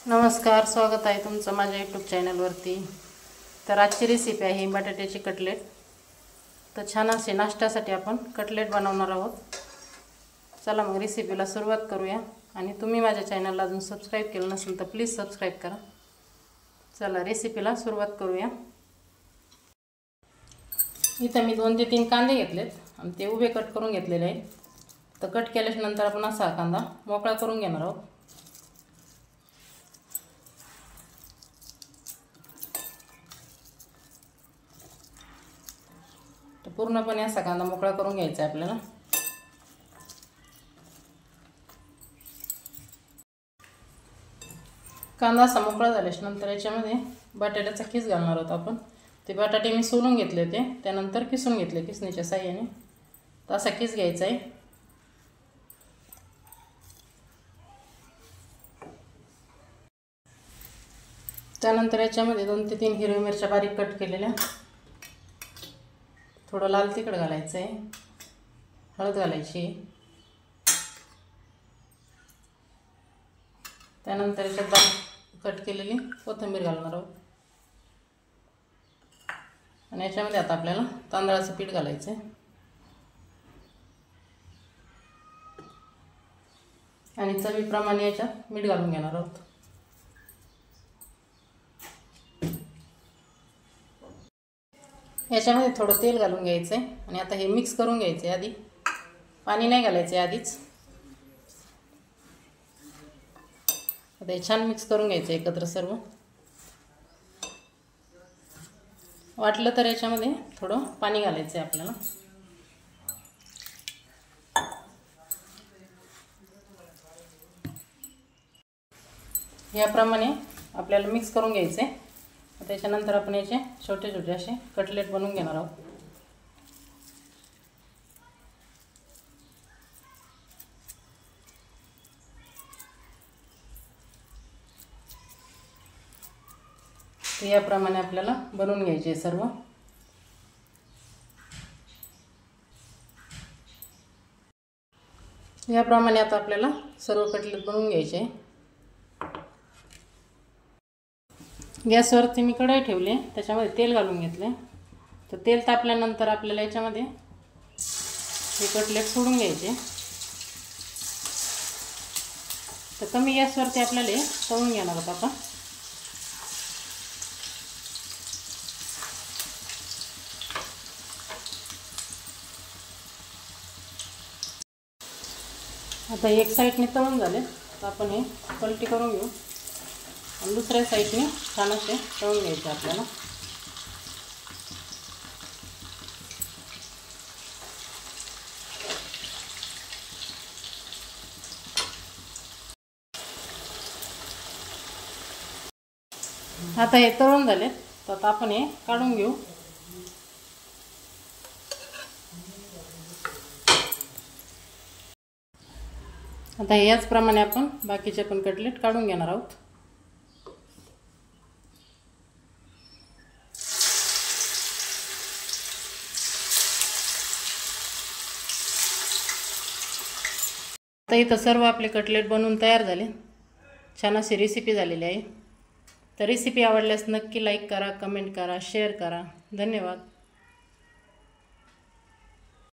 नमस्कार, स्वागत आहे तुमचं माझ्या यूट्यूब चॅनलवरती। तर आजची रेसिपी आहे बटाट्याची कटलेट। तर छान असे नाश्त्यासाठी आपण कटलेट बनवणार आहोत। चला मग रेसिपीला सुरुवात करूया। आणि तुम्ही माझ्या चॅनलला अजून सबस्क्राइब केलं नसेल तर प्लीज सबस्क्राइब करा। चला रेसिपीला सुरुवात करूया। इथं मी 2 ते 3 कांदे घेतलेत आणि ते उभे कट करून घेतलेले आहेत। तर कट केल्यानंतर आपण असा कांदा मोकळा करून घेणार आहोत। पूर्णपणे असा कांदा मोकळा करून घ्यायचा आहे आपल्याला। कांदा असा मोकळा झाल्यानंतर याच्यामध्ये बटाट्याचा किस घालणार आहोत आपण। ते बटाटे मी सोलून घेतले होते, त्यानंतर किसून घेतले किसणीच्या साहाय्याने। तर असा किस घ्यायचा आहे। त्यानंतर याच्यामध्ये 2 ते 3 हिरव्या मिरच्या बारीक कट केलेल्या, थोडं लाल तिखट घालायचं आहे, हळद घालायची, त्यानंतर याच्यात कट केलेली कोथिंबीर घालणार आहोत। आणि याच्यामध्ये आता आपल्याला तांदळाचं पीठ घालायचं आहे आणि चवीप्रमाणे याच्यात मीठ घालून घेणार आहोत। याच्यामध्ये थोडं तेल घालून घ्यायचं आहे आणि आता हे मिक्स करून घ्यायचं आहे। आधी पाणी नाही घालायचं आहे आधीच। आता हे छान मिक्स करून घ्यायचं एकत्र सर्व। वाटलं तर याच्यामध्ये थोडं पाणी घालायचं आहे आपल्याला। याप्रमाणे आपल्याला मिक्स करून घ्यायचं आहे। त्याच्यानंतर आपण याचे छोटे छोटे असे कटलेट बनवून घेणार आहोत। तर याप्रमाणे आपल्याला बनवून घ्यायचे सर्व। याप्रमाणे आता आपल्याला सर्व कटलेट बनवून घ्यायचे। गॅसवरती मी कढई ठेवली, त्याच्यामध्ये तेल घालून घेतले। तर तेल तापल्यानंतर आपल्याला याच्यामध्ये हे कटलेट सोडून घ्यायचे। तर कमी गॅसवरती आपल्याला हे तळून घेणार आहोत आता। आता एक साईडने तळून झाले तर आपण हे पलटी करून घेऊ आणि दुसऱ्या साईडने छान असे तळून घ्यायचे आपल्याला। आता हे तळून झाले तर आता आपण हे काढून घेऊ। आता याचप्रमाणे आपण बाकीचे पण कटलेट काढून घेणार आहोत। आता इथं सर्व आपले कटलेट बनवून तयार झाले। छान अशी रेसिपी झालेली आहे। तर रेसिपी आवडल्यास नक्की लाईक करा, कमेंट करा, शेअर करा। धन्यवाद।